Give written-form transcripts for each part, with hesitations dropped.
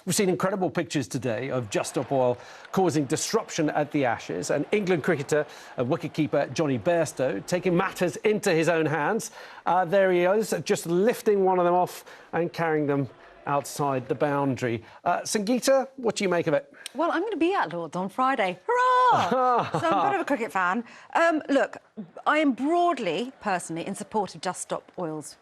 We've seen incredible pictures today of Just Stop Oil causing disruption at the Ashes, and England cricketer and wicketkeeper Jonny Bairstow taking matters into his own hands. There he is, just lifting one of them off and carrying them outside the boundary. Sangeeta, what do you make of it? Well, I'm going to be at Lord's on Friday. Hurrah! So I'm a bit of a cricket fan. Look, I am broadly, personally, in support of Just Stop Oil's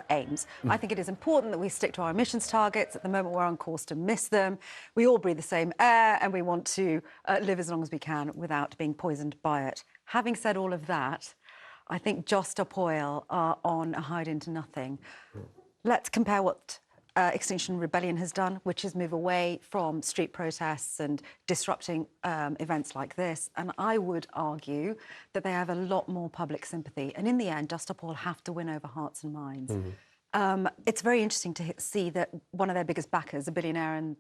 aims. I think it is important that we stick to our emissions targets. At the moment, we're on course to miss them. We all breathe the same air, and we want to live as long as we can without being poisoned by it. Having said all of that, I think Just Stop Oil are on a hide into nothing. Let's compare what Extinction Rebellion has done, which is move away from street protests and disrupting events like this. And I would argue that they have a lot more public sympathy. And in the end, Just Stop Oil have to win over hearts and minds. It's very interesting to see that one of their biggest backers, a billionaire in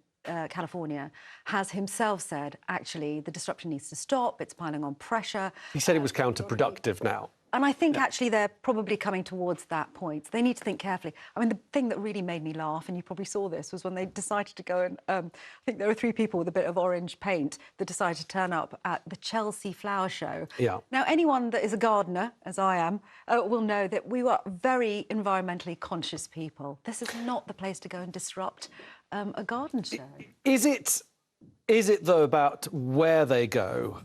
California, has himself said, actually, the disruption needs to stop. It's piling on pressure. He said it was counterproductive now. And I think actually they're probably coming towards that point. They need to think carefully. I mean, the thing that really made me laugh, and you probably saw this, was when they decided to go and I think there were 3 people with a bit of orange paint that decided to turn up at the Chelsea Flower Show. Yeah. Now, anyone that is a gardener, as I am, will know that we were very environmentally conscious people. This is not the place to go and disrupt a garden show. Is it, though, about where they go,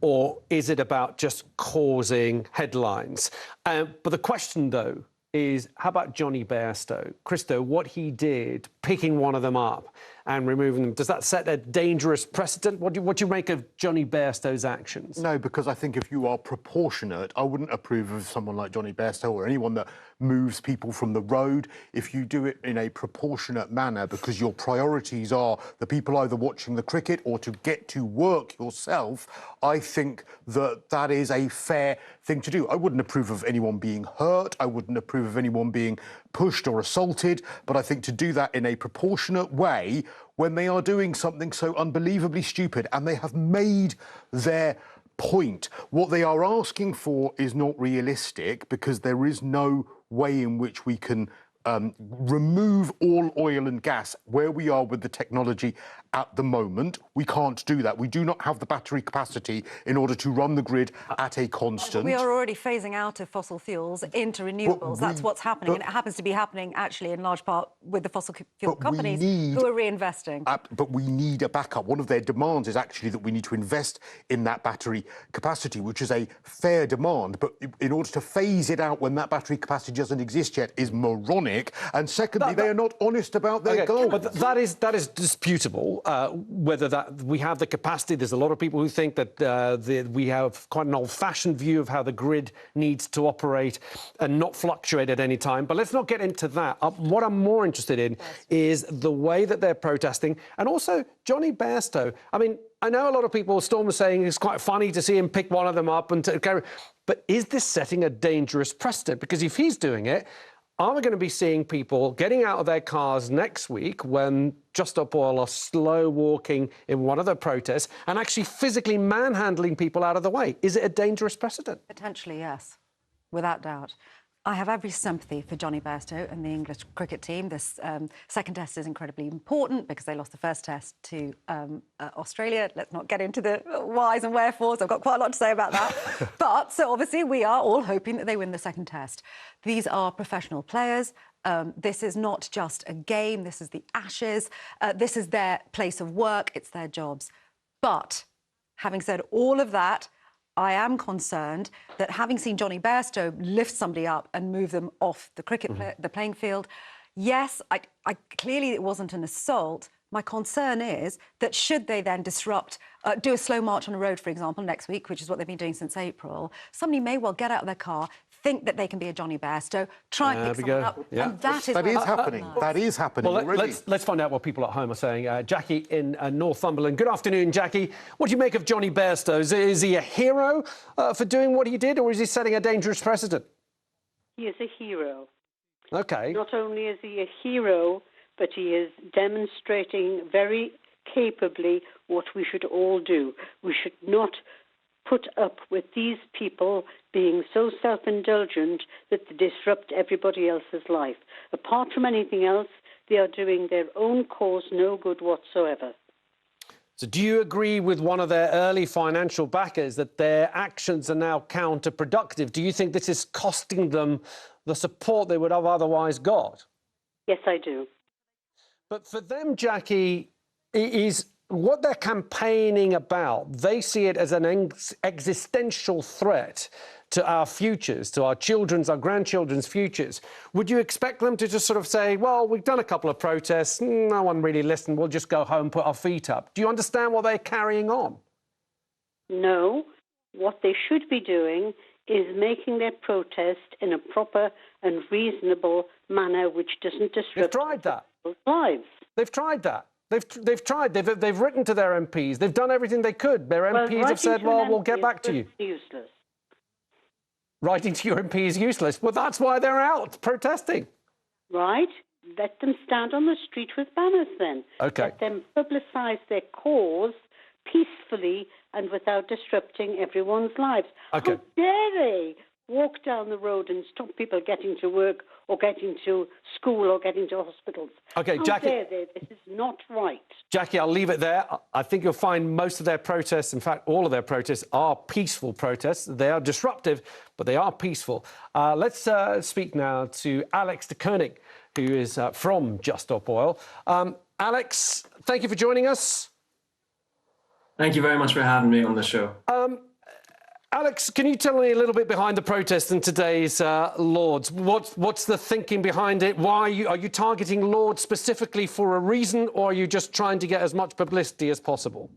or is it about just causing headlines? But the question, though, is how about Jonny Bairstow? Christo, what he did, picking one of them up and removing them, does that set a dangerous precedent? What do you make of Jonny Bairstow's actions? No, because I think if you are proportionate, I wouldn't approve of someone like Jonny Bairstow or anyone that moves people from the road. If you do it in a proportionate manner because your priorities are the people either watching the cricket or to get to work yourself, I think that that is a fair thing to do. I wouldn't approve of anyone being hurt. I wouldn't approve of anyone being pushed or assaulted. But I think to do that in a proportionate way when they are doing something so unbelievably stupid and they have made their point. What they are asking for is not realistic because there is no way in which we can remove all oil and gas where we are with the technology at the moment. We can't do that. We do not have the battery capacity in order to run the grid at a constant. We are already phasing out of fossil fuels into renewables. That's what's happening. And it happens to be happening, actually, in large part with the fossil fuel companies who are reinvesting. But we need a backup. One of their demands is actually that we need to invest in that battery capacity, which is a fair demand. But in order to phase it out when that battery capacity doesn't exist yet is moronic. And secondly, they are not honest about their goals. But that is disputable. Whether that we have the capacity. There's a lot of people who think that we have quite an old-fashioned view of how the grid needs to operate and not fluctuate at any time. But let's not get into that. What I'm more interested in is the way that they're protesting, and also Jonny Bairstow. I mean, I know a lot of people, Storm was saying it's quite funny to see him pick one of them up and carry. But is this setting a dangerous precedent? Because if he's doing it, are we going to be seeing people getting out of their cars next week when Just Stop Oil are slow walking in one of the protests and actually physically manhandling people out of the way? Is it a dangerous precedent? Potentially, yes, without doubt. I have every sympathy for Jonny Bairstow and the English cricket team. This second test is incredibly important because they lost the first test to Australia. Let's not get into the whys and wherefores. I've got quite a lot to say about that. But, so obviously, we are all hoping that they win the second test. These are professional players. This is not just a game. This is the Ashes. This is their place of work. It's their jobs. But, having said all of that, I am concerned that having seen Jonny Bairstow lift somebody up and move them off the the playing field, yes, I clearly it wasn't an assault. My concern is that should they then disrupt, do a slow march on a road, for example, next week, which is what they've been doing since April, somebody may well get out of their car, think that they can be a Jonny Bairstow, try and pick someone up, and that is happening. That is happening well, already. Let's find out what people at home are saying. Jackie in Northumberland. Good afternoon, Jackie. What do you make of Jonny Bairstow? Is he a hero for doing what he did, or is he setting a dangerous precedent? He is a hero. OK. Not only is he a hero, but he is demonstrating very capably what we should all do. We should not put up with these people being so self-indulgent that they disrupt everybody else's life. Apart from anything else, they are doing their own cause no good whatsoever. So do you agree with one of their early financial backers that their actions are now counterproductive? Do you think this is costing them the support they would have otherwise got? Yes, I do. But for them, Jackie, it is what they're campaigning about. They see it as an existential threat to our futures, to our children's, our grandchildren's futures. Would you expect them to just sort of say, well, we've done a couple of protests, no one really listened, we'll just go home, put our feet up? Do you understand what they're carrying on? No. What they should be doing is making their protest in a proper and reasonable manner which doesn't disrupt They've tried that. people's lives. They've tried that. They've tried. They've written to their MPs. They've done everything they could. Their MPs have said, well, we'll get back to you. Useless. Writing to your MP is useless. Well, that's why they're out protesting. Right? Let them stand on the street with banners then. Okay. Let them publicise their cause peacefully and without disrupting everyone's lives. Okay. How dare they walk down the road and stop people getting to work or getting to school or getting to hospitals? Okay, How Jackie. dare they? This is not right. Jackie, I'll leave it there. I think you'll find most of their protests, in fact, all of their protests are peaceful protests. They are disruptive, but they are peaceful. Let's speak now to Alex Koning, who is from Just Stop Oil. Alex, thank you for joining us. Thank you very much for having me on the show. Alex, can you tell me a little bit behind the protest in today's Lords? What's the thinking behind it? Why are you targeting Lords specifically for a reason, or are you just trying to get as much publicity as possible?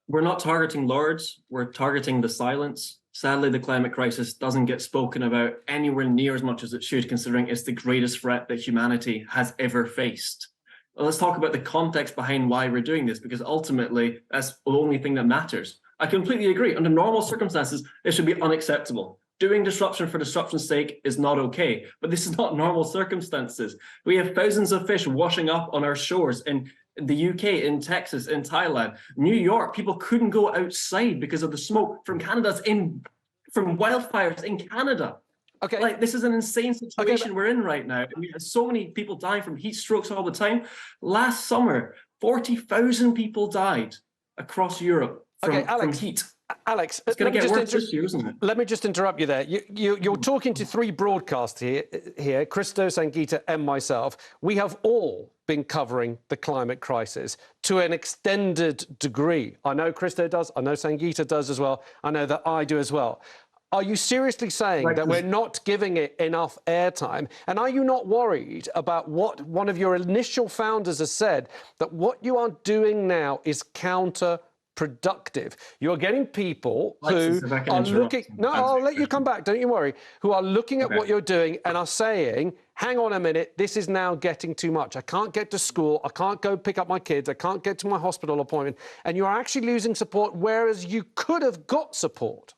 We're not targeting Lords, we're targeting the silence. Sadly, the climate crisis doesn't get spoken about anywhere near as much as it should, considering it's the greatest threat that humanity has ever faced. Let's talk about the context behind why we're doing this, because ultimately, that's the only thing that matters. I completely agree. Under normal circumstances, it should be unacceptable. Doing disruption for disruption's sake is not okay, but this is not normal circumstances. We have thousands of fish washing up on our shores in the UK, in Texas, in Thailand, New York. People couldn't go outside because of the smoke from from wildfires in Canada. Okay. Like, this is an insane situation we're in right now. We have so many people dying from heat strokes all the time. Last summer, 40,000 people died across Europe from heat. Alex, it's going to get worse this year, isn't it? Let me just interrupt you there. You're talking to three broadcasts here, Christo, Sangeeta and myself. We have all been covering the climate crisis to an extended degree. I know Christo does, I know Sangeeta does as well, I know that I do as well. Are you seriously saying that we're not giving it enough airtime? And are you not worried about what one of your initial founders has said, that what you are doing now is counterproductive? You're getting people who are looking... No, I'll let you come back, don't you worry. Who are looking at what you're doing and are saying, hang on a minute, this is now getting too much. I can't get to school, I can't go pick up my kids, I can't get to my hospital appointment. And you're actually losing support, whereas you could have got support.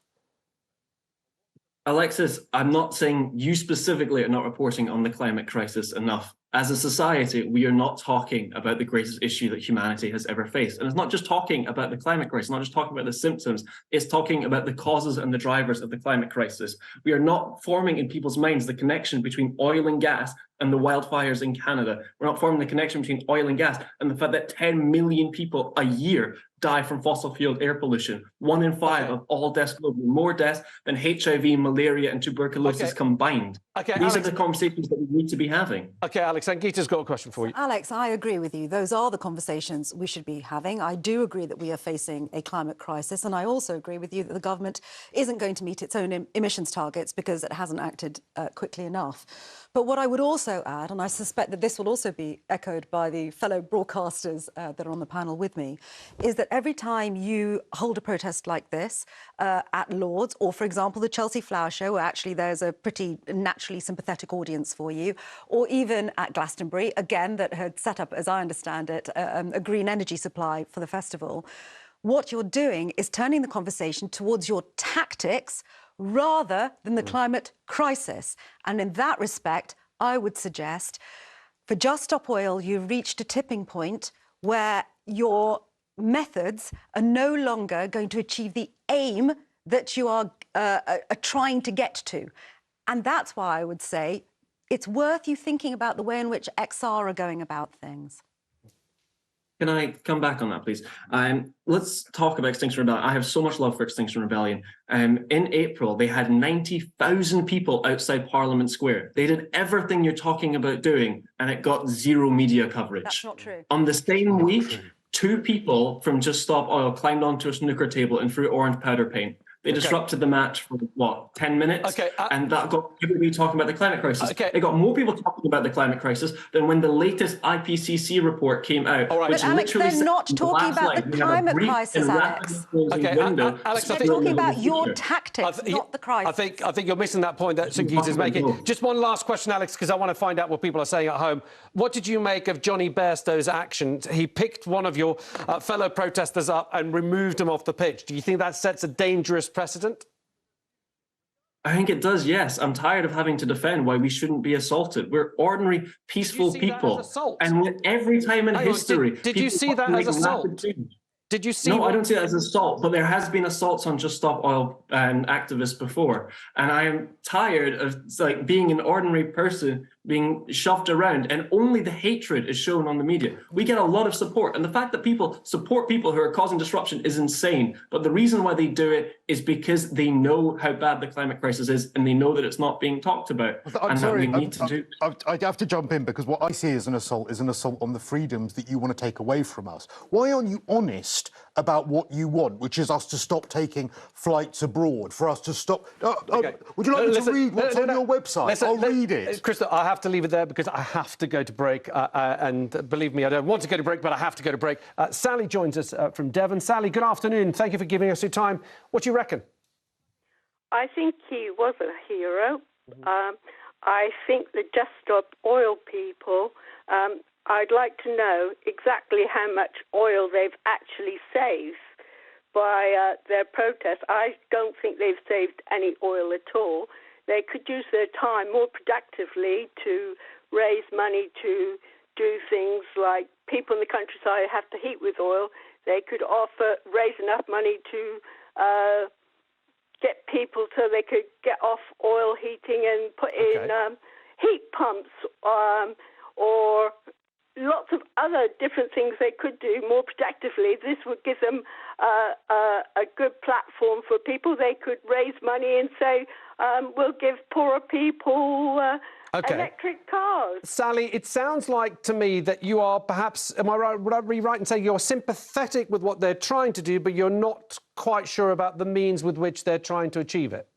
Alexis, I'm not saying you specifically are not reporting on the climate crisis enough. As a society, we are not talking about the greatest issue that humanity has ever faced. And it's not just talking about the climate crisis, not just talking about the symptoms, it's talking about the causes and the drivers of the climate crisis. We are not forming in people's minds the connection between oil and gas and the wildfires in Canada. We're not forming the connection between oil and gas and the fact that 10 million people a year die from fossil fuel air pollution. 1 in 5 of all deaths globally, more deaths than HIV, malaria and tuberculosis combined. These are the conversations that we need to be having. Okay, Alex, Sangeeta's got a question for you. Alex, I agree with you. Those are the conversations we should be having. I do agree that we are facing a climate crisis, and I also agree with you that the government isn't going to meet its own emissions targets because it hasn't acted quickly enough. But what I would also add, and I suspect that this will also be echoed by the fellow broadcasters that are on the panel with me, is that every time you hold a protest like this at Lords, or, for example, the Chelsea Flower Show, where actually there's a pretty naturally sympathetic audience for you, or even at Glastonbury, again, that had set up, as I understand it, a green energy supply for the festival, what you're doing is turning the conversation towards your tactics rather than the climate crisis. And in that respect, I would suggest for Just Stop Oil, you've reached a tipping point where your methods are no longer going to achieve the aim that you are trying to get to. And that's why I would say it's worth you thinking about the way in which XR are going about things. Can I come back on that, please? Let's talk about Extinction Rebellion. I have so much love for Extinction Rebellion. In April, they had 90,000 people outside Parliament Square. They did everything you're talking about doing, and it got zero media coverage. That's not true. On the same week, 2 people from Just Stop Oil climbed onto a snooker table and threw orange powder paint. They disrupted the match for, what, 10 minutes? Okay, and that got everybody talking about the climate crisis. Okay. It got more people talking about the climate crisis than when the latest IPCC report came out. All right. Which But Alex, literally they're not said talking about the climate crisis, Alex. Okay, Alex, They're talking about your tactics, not the crisis. I think you're missing that point that Sangeeta is making. Just one last question, Alex, because I want to find out what people are saying at home. What did you make of Johnny Bairstow's action? He picked one of your fellow protesters up and removed him off the pitch. Do you think that sets a dangerous precedent? I think it does, yes. I'm tired of having to defend why we shouldn't be assaulted. We're ordinary, peaceful people. And every time in history... Did you see that as assault? Did you see? No, I don't see that as assault, but there has been assaults on Just Stop Oil activists before, and I am tired of being an ordinary person being shoved around, and only the hatred is shown on the media. We get a lot of support, and the fact that people support people who are causing disruption is insane. But the reason why they do it is because they know how bad the climate crisis is, and they know that it's not being talked about. I'm sorry, I have to jump in, because what I see as an assault on the freedoms that you want to take away from us. Why aren't you honest about what you want, which is us to stop taking flights abroad, for us to stop... Would you like me to read what's on your website? I'll read it. Crystal, I have to leave it there because I have to go to break. And believe me, I don't want to go to break, but I have to go to break. Sally joins us from Devon. Sally, good afternoon. Thank you for giving us your time. What do you reckon? I think he was a hero. I think the Just Stop Oil people... I'd like to know exactly how much oil they've actually saved by their protest. I don't think they've saved any oil at all. They could use their time more productively to raise money to do things like people in the countryside have to heat with oil. They could raise enough money to get people so they could get off oil heating and put in heat pumps or lots of other different things they could do more productively. This would give them a good platform for people. They could raise money and say, we'll give poorer people electric cars. Sally, it sounds like to me that you are perhaps, am I right, would I be right in saying you're sympathetic with what they're trying to do, but you're not quite sure about the means with which they're trying to achieve it?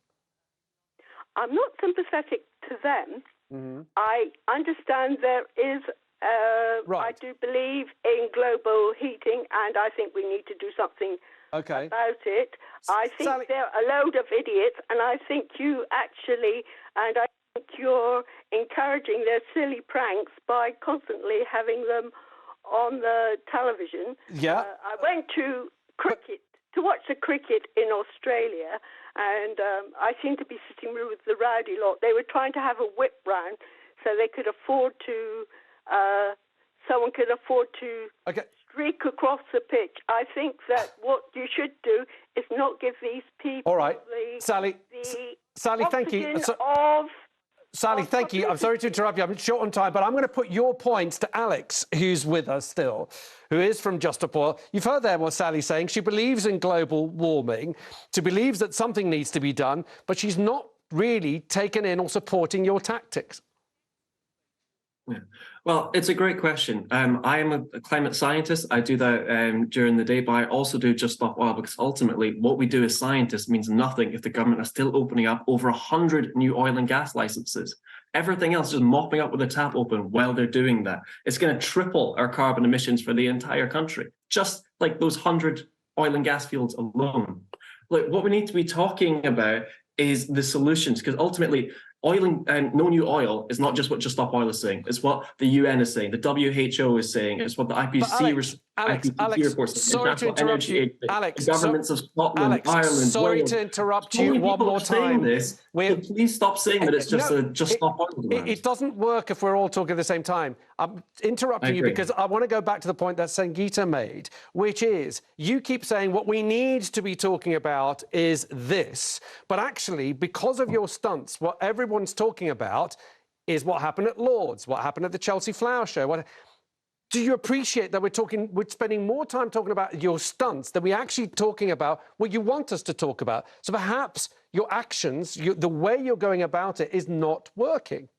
I'm not sympathetic to them. I understand there is I do believe in global heating, and I think we need to do something about it. I think Sally, they're a load of idiots, and I think you actually, and I think you're encouraging their silly pranks by constantly having them on the television. Yeah. I went to cricket, to watch the cricket in Australia, and I seem to be sitting with the rowdy lot. They were trying to have a whip round so they could afford to... someone could afford to streak across the pitch. I think that what you should do is not give these people Sally, thank you. Sally, thank you. I'm sorry to interrupt you. I'm short on time, but I'm going to put your points to Alex, who's with us still, who is from Just Stop Oil. You've heard there what Sally's saying. She believes in global warming. She believes that something needs to be done, but she's not really taken in or supporting your tactics. Yeah. Well, it's a great question. I am a climate scientist. I do that during the day, but I also do Just Stop Oil, because ultimately what we do as scientists means nothing if the government are still opening up over 100 new oil and gas licenses. Everything else is mopping up with the tap open while they're doing that. It's going to triple our carbon emissions for the entire country, just like those 100 oil and gas fields alone. Like, what we need to be talking about is the solutions, because ultimately oil and no new oil is not just what Just Stop Oil is saying. It's what the UN is saying, the WHO is saying, it's what the IPCC reports saying. Sorry to interrupt you. Alex, the governments of Scotland, Ireland, sorry to interrupt you one more time. Please stop saying that it's just Just Stop Oil demand. It doesn't work if we're all talking at the same time. I'm interrupting you because I want to go back to the point that Sangeeta made, which is you keep saying what we need to be talking about is this, but actually, because of your stunts, what everyone's talking about is what happened at Lord's, what happened at the Chelsea Flower Show. Do you appreciate that we're spending more time talking about your stunts than we're actually talking about what you want us to talk about? So perhaps your actions, the way you're going about it is not working.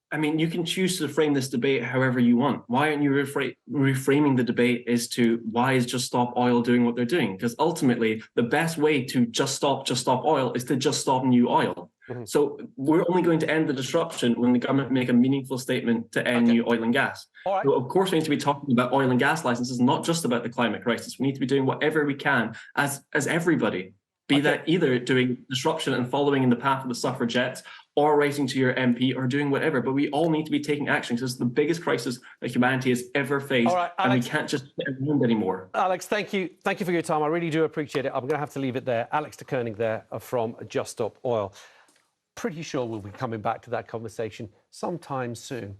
I mean, you can choose to frame this debate however you want. Why aren't you reframing the debate as to why is Just Stop Oil doing what they're doing? Because ultimately, the best way to just stop oil is to just stop new oil. Mm-hmm. So we're only going to end the disruption when the government make a meaningful statement to end new oil and gas. All right. So of course, we need to be talking about oil and gas licenses, not just about the climate crisis. We need to be doing whatever we can as everybody. Be that either doing disruption and following in the path of the suffragettes, or writing to your MP, or doing whatever. But we all need to be taking action, because it's the biggest crisis that humanity has ever faced, Alex, and we can't just sit around anymore. Alex, thank you for your time. I really do appreciate it. I'm going to have to leave it there. Alex Koning there from Just Stop Oil. Pretty sure we'll be coming back to that conversation sometime soon.